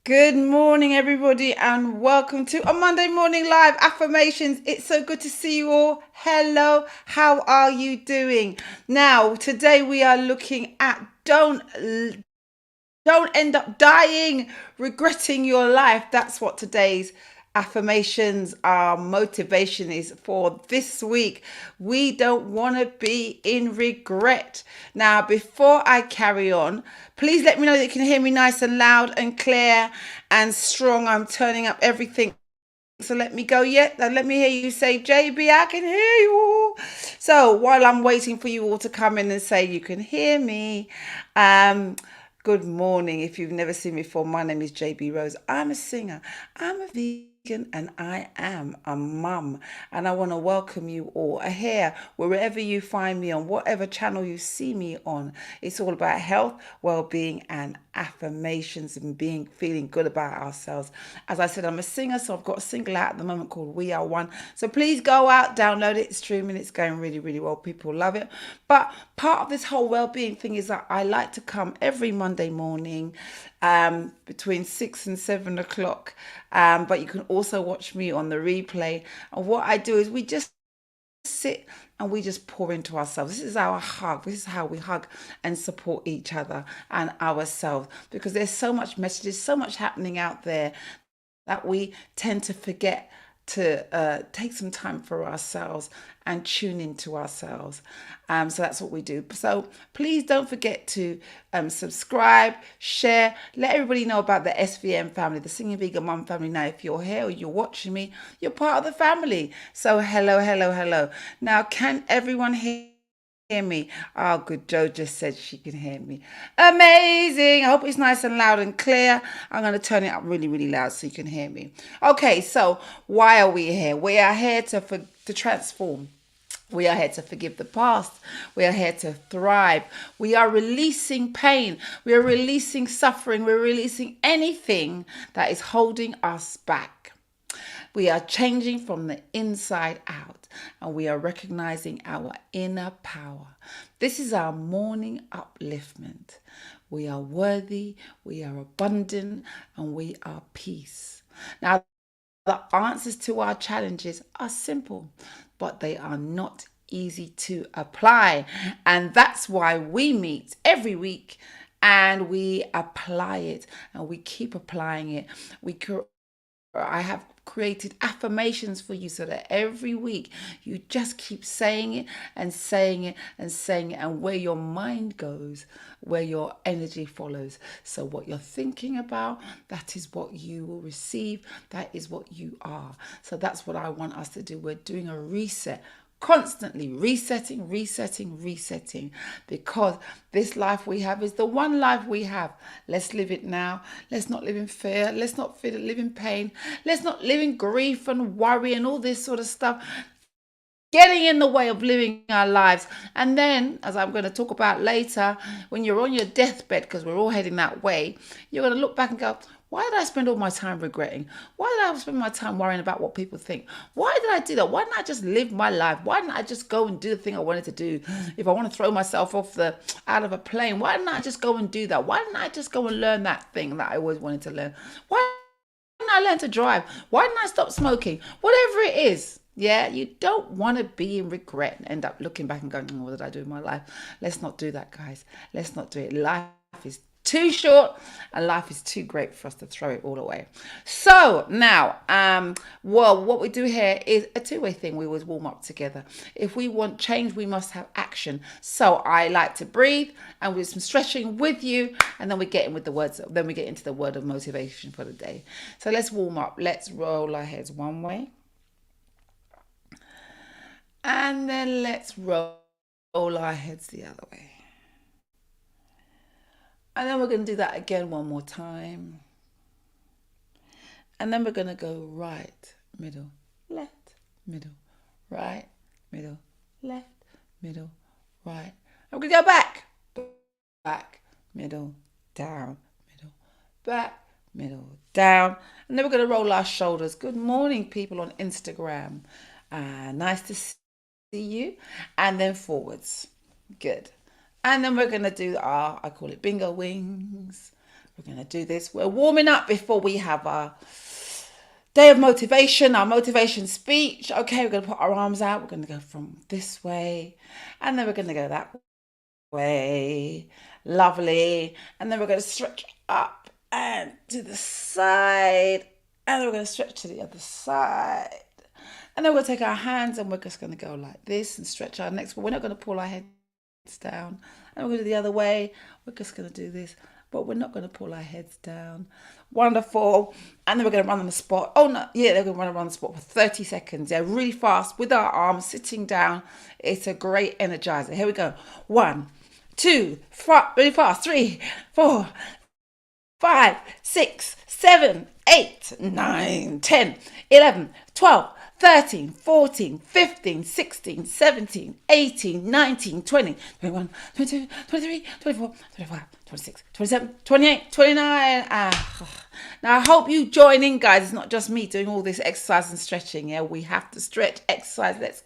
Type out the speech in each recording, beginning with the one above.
Good morning, everybody, and welcome to a Monday morning live affirmations. It's so good to see you all. Hello, how are you doing? Now, today we are looking at don't end up dying, regretting your life. That's what today's affirmations, our motivation is for this week. We don't want to be in regret. Now, before I carry on, please let me know that you can hear me nice and loud and clear and strong. I'm turning up everything. So let me go yet. Let me hear you say, JB, I can hear you. So while I'm waiting for you all to come in and say you can hear me, good morning. If you've never seen me before, my name is JB Rose. I'm a singer. I'm a vegan and I am a mum. And I want to welcome you all here, wherever you find me on, whatever channel you see me on. It's all about health, well-being and affirmations and feeling good about ourselves. As I said, I'm a singer, so I've got a single out at the moment called We Are One. So please go out, download it, streaming. It's going really, really well. People love it. But part of this whole well-being thing is that I like to come every Monday morning between 6 and 7 o'clock. But you can also watch me on the replay. And what I do is we just sit and we just pour into ourselves. This is our hug. This is how we hug and support each other and ourselves, because there's so much messages, so much happening out there that we tend to forget to take some time for ourselves and tune into ourselves. So that's what we do. So please don't forget to subscribe, share, let everybody know about the SVM family, the Singing Vegan Mum family. Now, if you're here or you're watching me, you're part of the family. So hello, hello, hello. Now, can everyone hear me? Oh, good. Joe just said she can hear me. Amazing. I hope it's nice and loud and clear. I'm going to turn it up really, really loud so you can hear me. Okay, so why are we here? We are here to transform. We are here to forgive the past. We are here to thrive. We are releasing pain. We are releasing suffering. We're releasing anything that is holding us back. We are changing from the inside out, and we are recognizing our inner power. This is our morning upliftment. We are worthy, we are abundant, and we are peace. Now, the answers to our challenges are simple, but they are not easy to apply. And that's why we meet every week and we apply it, and we keep applying it. I have created affirmations for you so that every week you just keep saying it and saying it and saying it, and where your mind goes, where your energy follows. So what you're thinking about, that is what you will receive. That is what you are. So that's what I want us to do. We're doing a reset. Constantly resetting, because this life we have is the one life we have. Let's live it now. Let's not live in fear. Let's not live in pain. Let's not live in grief and worry and all this sort of stuff getting in the way of living our lives. And then, as I'm going to talk about later, when you're on your deathbed, because we're all heading that way, you're going to look back and go, why did I spend all my time regretting? Why did I spend my time worrying about what people think? Why did I do that? Why didn't I just live my life? Why didn't I just go and do the thing I wanted to do? If I want to throw myself out of a plane, why didn't I just go and do that? Why didn't I just go and learn that thing that I always wanted to learn? Why didn't I learn to drive? Why didn't I stop smoking? Whatever it is. Yeah, you don't want to be in regret and end up looking back and going, what did I do in my life? Let's not do that, guys. Let's not do it. Life is too short and life is too great for us to throw it all away. So now, well, what we do here is a two-way thing. We always warm up together. If we want change, we must have action. So I like to breathe and we do some stretching with you, and then we get in with the words. Then we get into the word of motivation for the day. So let's warm up. Let's roll our heads one way, and then let's roll our heads the other way. And then we're going to do that again one more time. And then we're going to go right, middle, left, middle, right, middle, left, middle, right. And we're going to go back, middle, down, middle, back, middle, down. And then we're going to roll our shoulders. Good morning, people on Instagram. Nice to see you. And then forwards. Good. And then we're going to do I call it bingo wings. We're going to do this. We're warming up before we have our day of motivation, our motivation speech. Okay, we're going to put our arms out. We're going to go from this way. And then we're going to go that way. Lovely. And then we're going to stretch up and to the side. And then we're going to stretch to the other side. And then we'll take our hands and we're just going to go like this and stretch our necks. But we're not going to pull our head down, and we're going to do the other way. We're just going to do this, but we're not going to pull our heads down. Wonderful. And then we're going to run on the spot. Oh no, yeah, they're going to run around the spot for 30 seconds. Yeah, really fast with our arms sitting down. It's a great energizer. Here we go. 1, 2, really fast. 3, 4, 5, 6, 7, 8, 9, 10, 11, 12, 13, 14, 15, 16, 17, 18, 19, 20, 21, 22, 23, 24, 25, 26, 27, 28, 29. Now I hope you join in, guys. It's not just me doing all this exercise and stretching. Yeah, we have to stretch, exercise. Let's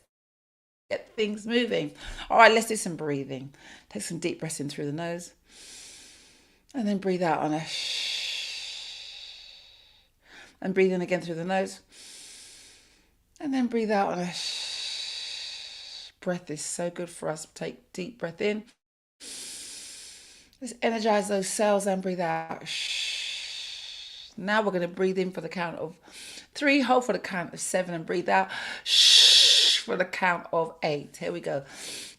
get things moving. All right, let's do some breathing. Take some deep breaths in through the nose. And then breathe out on a and breathe in again through the nose. And then breathe out on a breath is so good for us. Take deep breath in. Let's energize those cells and breathe out. Now we're going to breathe in for the count of 3, hold for the count of 7 and breathe out for the count of 8. Here we go.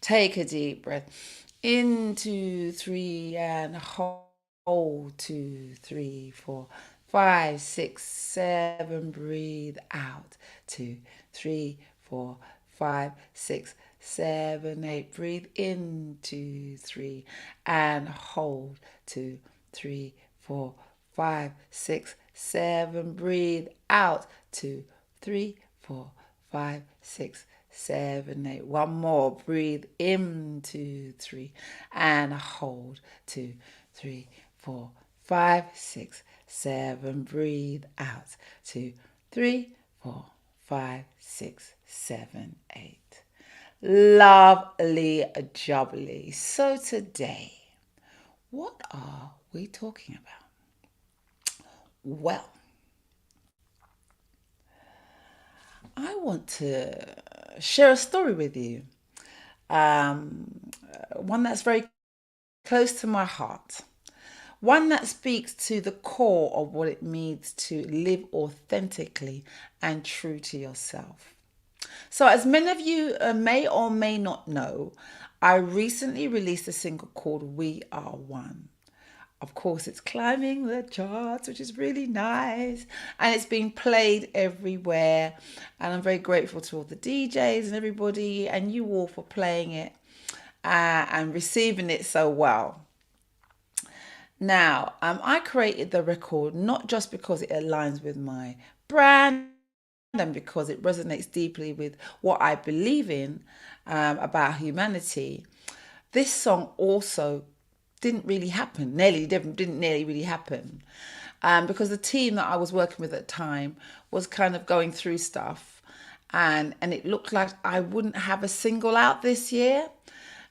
Take a deep breath. Into 3 and hold 2, 3, 4, 5, 6, 7. Breathe out 2, 3, 4, 5, 6, 7, 8. Breathe in 2, 3 and hold 2, 3, 4, 5, 6, 7. Breathe out 2, 3, 4, 5, 6, 7, 8. One more. Breathe in 2, 3 and hold 2, 3, 4, 5, 6, 7. Breathe out 2, 3, 4, 5, 6, 7, 8. Lovely jubbly. So today, what are we talking about? Well, I want to share a story with you. One that's very close to my heart. One that speaks to the core of what it means to live authentically and true to yourself. So as many of you may or may not know, I recently released a single called We Are One. Of course, it's climbing the charts, which is really nice. And it's being played everywhere. And I'm very grateful to all the DJs and everybody and you all for playing it and receiving it so well. Now, I created the record not just because it aligns with my brand and because it resonates deeply with what I believe in about humanity. This song also didn't really happen, didn't nearly really happen because the team that I was working with at the time was kind of going through stuff and it looked like I wouldn't have a single out this year.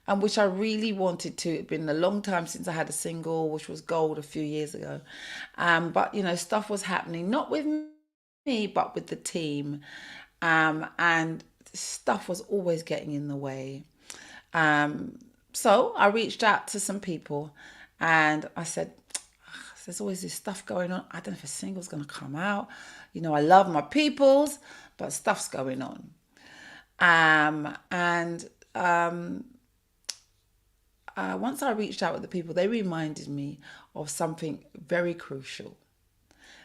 And which I really wanted to. It'd been a long time since I had a single, which was gold a few years ago. But, you know, stuff was happening, not with me, but with the team. And stuff was always getting in the way. So I reached out to some people And I said, there's always this stuff going on. I don't know if a single's going to come out. I love my peoples, but stuff's going on. And once I reached out with the people, they reminded me of something very crucial.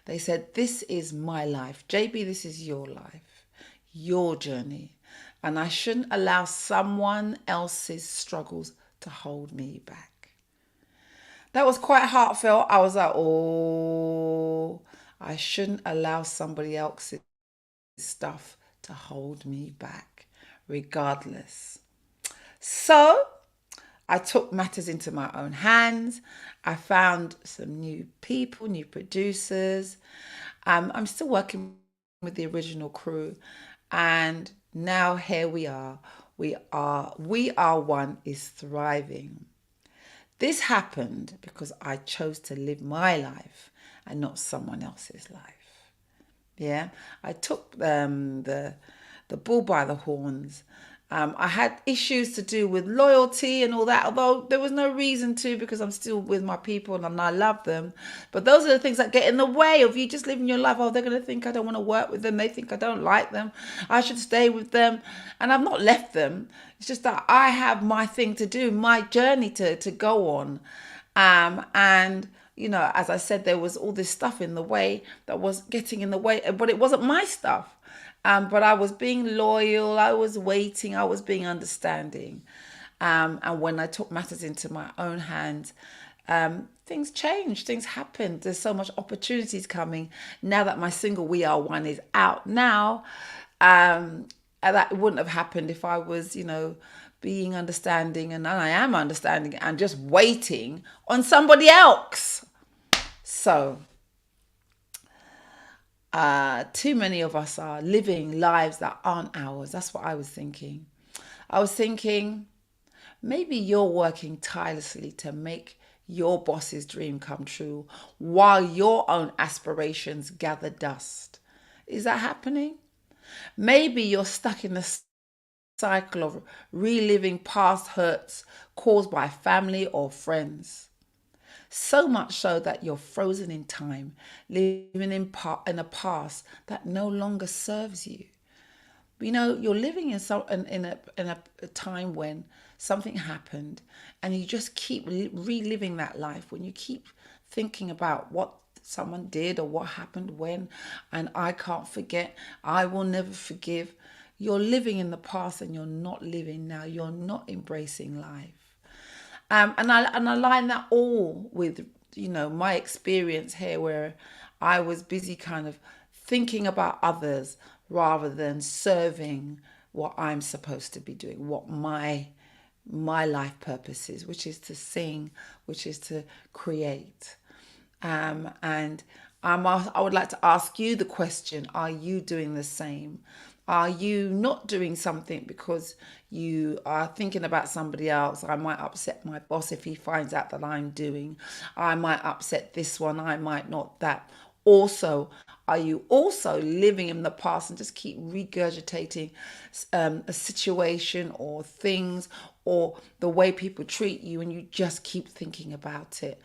They said, this is my life. JB, this is your life, your journey. And I shouldn't allow someone else's struggles to hold me back. That was quite heartfelt. I was like, oh, I shouldn't allow somebody else's stuff to hold me back, regardless. So I took matters into my own hands. I found some new people, new producers. I'm still working with the original crew. And now here we are. We Are One is thriving. This happened because I chose to live my life and not someone else's life. Yeah, I took the bull by the horns. I had issues to do with loyalty and all that, although there was no reason to, because I'm still with my people and I love them. But those are the things that get in the way of you just living your life. Oh, they're going to think I don't want to work with them. They think I don't like them. I should stay with them. And I've not left them. It's just that I have my thing to do, my journey to go on. And as I said, there was all this stuff in the way that was getting in the way, but it wasn't my stuff. But I was being loyal, I was waiting, I was being understanding. And when I took matters into my own hands, things changed, things happened. There's so much opportunities coming now that my single We Are One is out now. And that wouldn't have happened if I was, being understanding, and I am understanding and just waiting on somebody else. So too many of us are living lives that aren't ours. That's what I was thinking. I was thinking, maybe you're working tirelessly to make your boss's dream come true while your own aspirations gather dust. Is that happening? Maybe you're stuck in the cycle of reliving past hurts caused by family or friends. So much so that you're frozen in time, living in a past that no longer serves you. You're living in a time when something happened, and you just keep reliving that life. When you keep thinking about what someone did or what happened when, and I can't forget, I will never forgive. You're living in the past and you're not living now. You're not embracing life. And I line that all with, my experience here, where I was busy kind of thinking about others rather than serving what I'm supposed to be doing, what my life purpose is, which is to sing, which is to create. And I would like to ask you the question, are you doing the same? Are you not doing something because you are thinking about somebody else? I might upset my boss if he finds out that I'm doing. I might upset this one. I might not that. Also, are you also living in the past and just keep regurgitating a situation or things or the way people treat you, and you just keep thinking about it?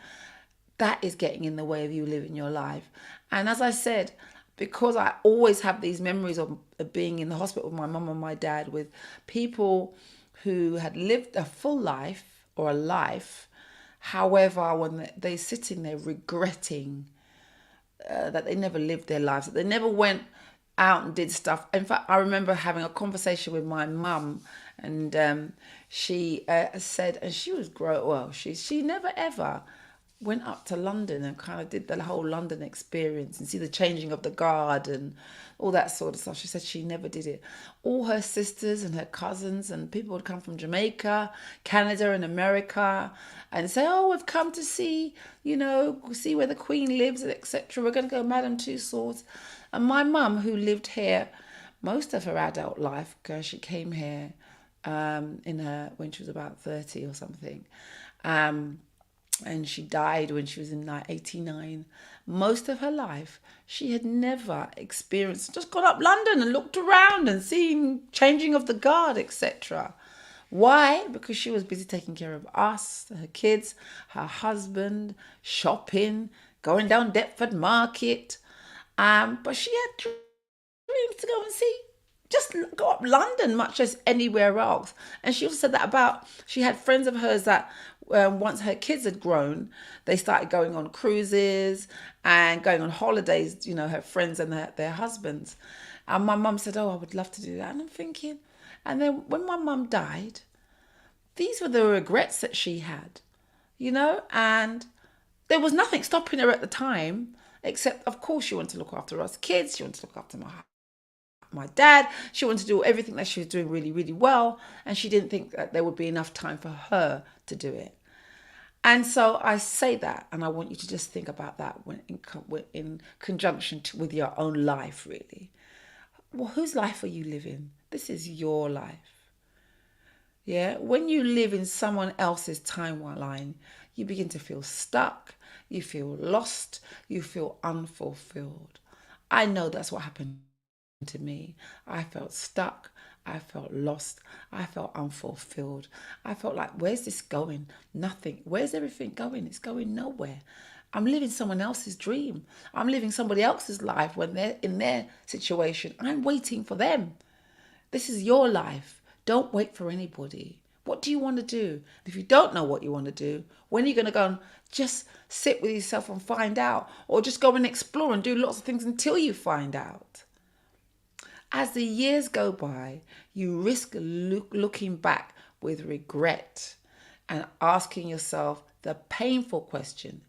That is getting in the way of you living your life. And as I said, because I always have these memories of being in the hospital with my mum and my dad, with people who had lived a full life or a life. However, when they're sitting there regretting that they never lived their lives, that they never went out and did stuff. In fact, I remember having a conversation with my mum, and she said, and she was she never ever went up to London and kind of did the whole London experience and see the changing of the guard and all that sort of stuff. She said she never did it. All her sisters and her cousins and people would come from Jamaica, Canada and America and say, oh, we've come to see, see where the Queen lives, etc. We're going to go Madame Tussauds. And my mum, who lived here most of her adult life, because she came here when she was about 30 or something, and she died when she was in 89. Most of her life, she had never experienced, just gone up London and looked around and seen changing of the guard, etc. Why? Because she was busy taking care of us, her kids, her husband, shopping, going down Deptford Market. But she had dreams to go and see, just go up London, much as anywhere else. And she also said that about, she had friends of hers that once her kids had grown, they started going on cruises and going on holidays, her friends and their husbands. And my mum said, oh, I would love to do that. And I'm thinking, and then when my mum died, these were the regrets that she had, and there was nothing stopping her at the time, except, of course, she wanted to look after us kids, she wanted to look after my dad, she wanted to do everything that she was doing really, really well, and she didn't think that there would be enough time for her to do it. And so I say that, and I want you to just think about that when in conjunction with your own life, really. Well, whose life are you living? This is your life. Yeah, when you live in someone else's timeline, you begin to feel stuck, you feel lost, you feel unfulfilled. I know that's what happened to me. I felt stuck, I felt lost, I felt unfulfilled. I felt like, where's this going? Nothing. Where's everything going? It's going nowhere. I'm living someone else's dream. I'm living somebody else's life when they're in their situation. I'm waiting for them. This is your life. Don't wait for anybody. What do you want to do? If you don't know what you want to do, when are you going to go and just sit with yourself and find out? Or just go and explore and do lots of things until you find out? As the years go by, you risk looking back with regret and asking yourself the painful question,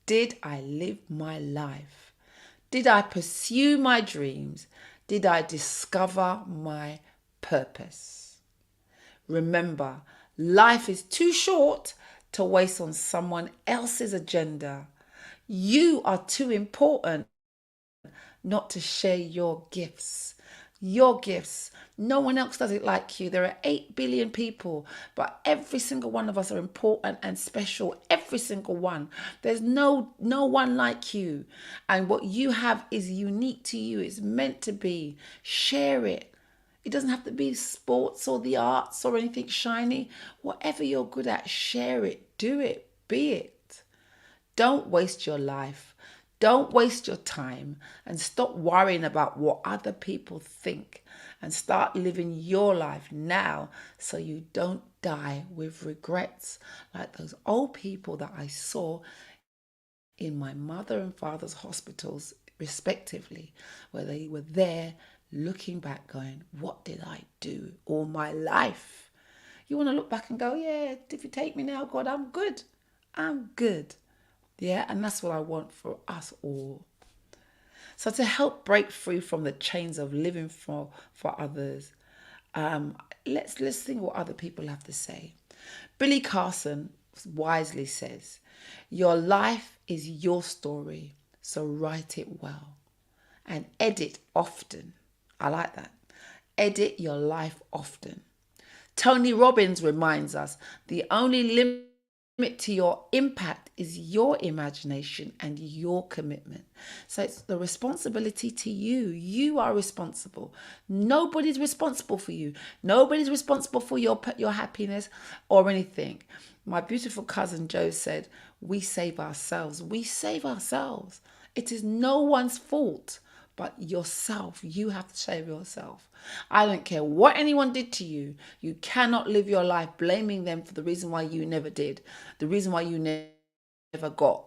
did I live my life? Did I pursue my dreams? Did I discover my purpose? Remember, life is too short to waste on someone else's agenda. You are too important not to share your gifts. Your gifts. No one else does it like you. There are 8 billion people, but every single one of us are important and special. Every single one. There's no one like you. And what you have is unique to you. It's meant to be. Share it. It doesn't have to be sports or the arts or anything shiny. Whatever you're good at, share it. Do it. Be it. Don't waste your life. Don't waste your time, and stop worrying about what other people think, and start living your life now so you don't die with regrets like those old people that I saw in my mother and father's hospitals respectively, where they were there looking back going, what did I do all my life? You want to look back and go, yeah, if you take me now, God, I'm good. I'm good. Yeah, and that's what I want for us all. So to help break free from the chains of living for others, let's think what other people have to say. Billy Carson wisely says, your life is your story, so write it well and edit often. I like that. Edit your life often. Tony Robbins reminds us the only limit to your impact is your imagination and your commitment. So it's the responsibility to you. You are responsible. Nobody's responsible for you. Nobody's responsible for your happiness or anything. My beautiful cousin Joe said, we save ourselves. We save ourselves. It is no one's fault but yourself. You have to save yourself. I don't care what anyone did to you. You cannot live your life blaming them for the reason why you never did, the reason why you never got,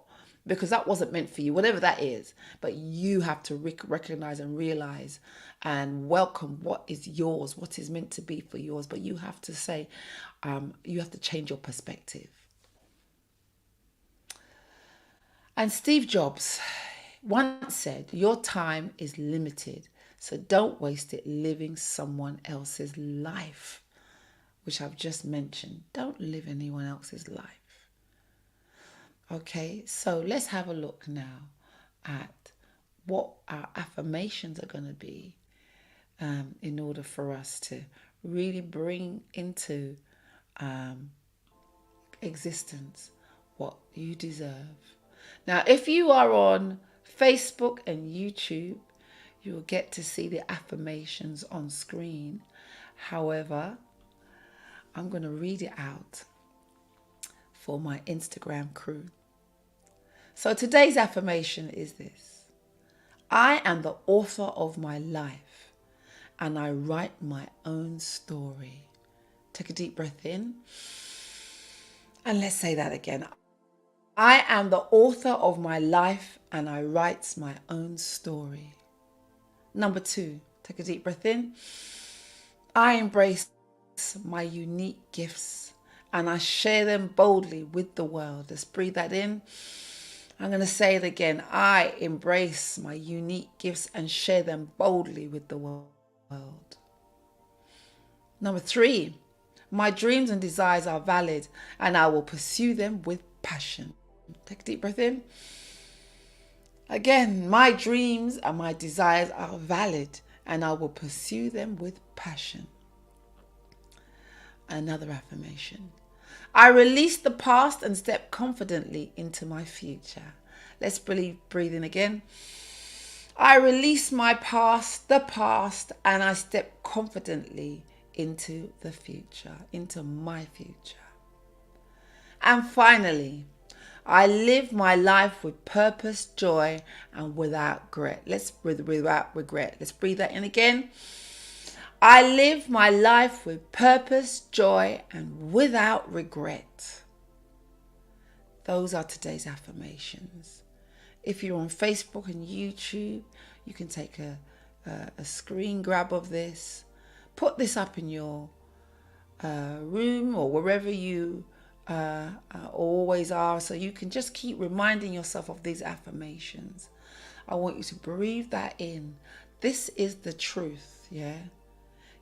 because that wasn't meant for you, whatever that is. But you have to recognize and realize and welcome what is yours, what is meant to be for yours. But you have to say, you have to change your perspective. And Steve Jobs once said, your time is limited, so don't waste it living someone else's life, which I've just mentioned. Don't live anyone else's life. Okay, so let's have a look now at what our affirmations are going to be in order for us to really bring into existence what you deserve. Now, if you are on Facebook and YouTube, you will get to see the affirmations on screen. However, I'm going to read it out for my Instagram crew. So today's affirmation is this: I am the author of my life and I write my own story. Take a deep breath in and let's say that again. I am the author of my life and I write my own story. Number 2, take a deep breath in. I embrace my unique gifts and I share them boldly with the world. Let's breathe that in. I'm going to say it again. I embrace my unique gifts and share them boldly with the world. Number 3, my dreams and desires are valid and I will pursue them with passion. Take a deep breath in. Again, my dreams and my desires are valid and I will pursue them with passion. Another affirmation. I release the past and step confidently into my future. Let's breathe in again. I release my past, and I step confidently into the future, into my future. And finally, I live my life with purpose, joy, and without regret. Without regret. Let's breathe that in again. I live my life with purpose, joy, and without regret. Those are today's affirmations. If you're on Facebook and YouTube, you can take a screen grab of this. Put this up in your room or wherever you always are, so you can just keep reminding yourself of these affirmations. I want you to breathe that in. This is the truth, yeah?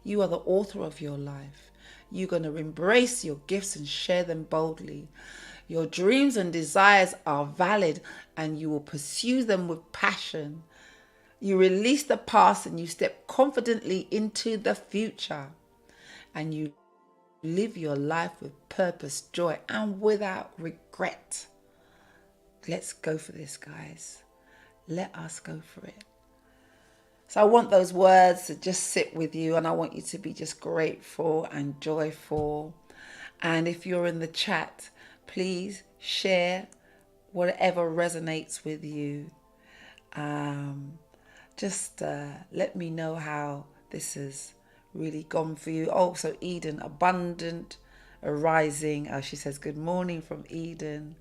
You are the author of your life. You're going to embrace your gifts and share them boldly. Your dreams and desires are valid and you will pursue them with passion. You release the past and you step confidently into the future. And you live your life with purpose, joy, and without regret. Let's go for this, guys. Let us go for it. So I want those words to just sit with you and I want you to be just grateful and joyful. And if you're in the chat, please share whatever resonates with you. Just let me know how this has really gone for you. Also, Eden, abundant, arising. She says, good morning from Eden.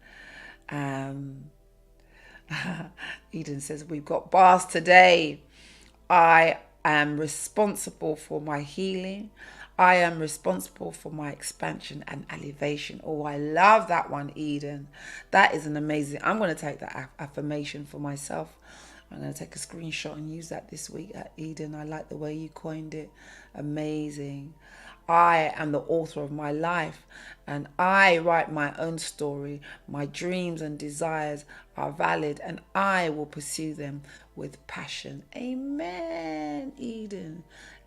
Eden says, we've got bars today. I am responsible for my healing. I am responsible for my expansion and elevation. Oh, I love that one, Eden. That is an amazing. I'm going to take that affirmation for myself. I'm going to take a screenshot and use that this week at Eden. I like the way you coined it. Amazing. I am the author of my life and I write my own story. My dreams and desires are valid and I will pursue them with passion. Amen, Eden.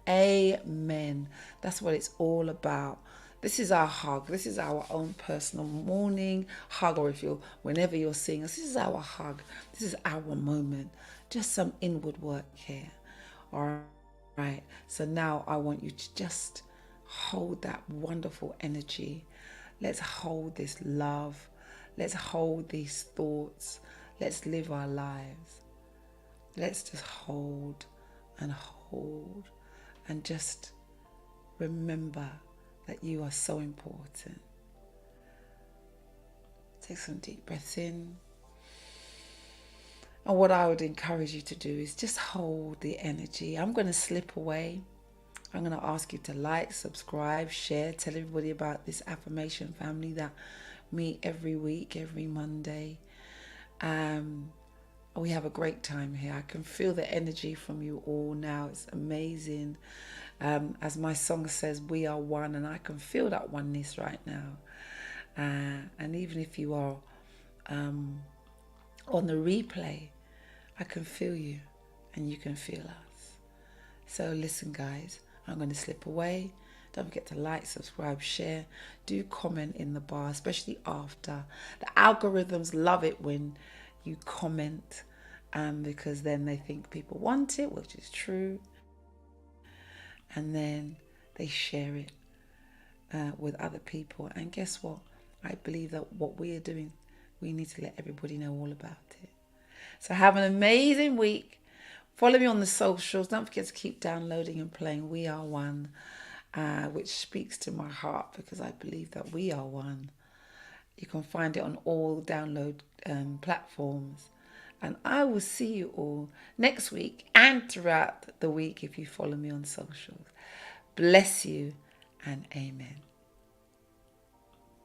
Amen. That's what it's all about. This is our hug. This is our own personal morning hug, or whenever you're seeing us, this is our hug. This is our moment. Just some inward work here. All right. So now I want you to just hold that wonderful energy. Let's hold this love. Let's hold these thoughts. Let's live our lives. Let's just hold and just remember that you are so important. Take some deep breaths in. And what I would encourage you to do is just hold the energy. I'm going to slip away. I'm going to ask you to like, subscribe, share, tell everybody about this affirmation family that meet every week, every Monday. We have a great time here. I can feel the energy from you all now. It's amazing. As my song says, we are one, and I can feel that oneness right now. And even if you are on the replay, I can feel you and you can feel us. So listen, guys, I'm going to slip away. Don't forget to like, subscribe, share. Do comment in the bar, especially after. The algorithms love it when you comment, because then they think people want it, which is true. And then they share it. with other people. And guess what? I believe that what we are doing, we need to let everybody know all about it. So have an amazing week. Follow me on the socials. Don't forget to keep downloading and playing We Are One, which speaks to my heart because I believe that we are one. You can find it on all download platforms. And I will see you all next week and throughout the week if you follow me on socials. Bless you and amen.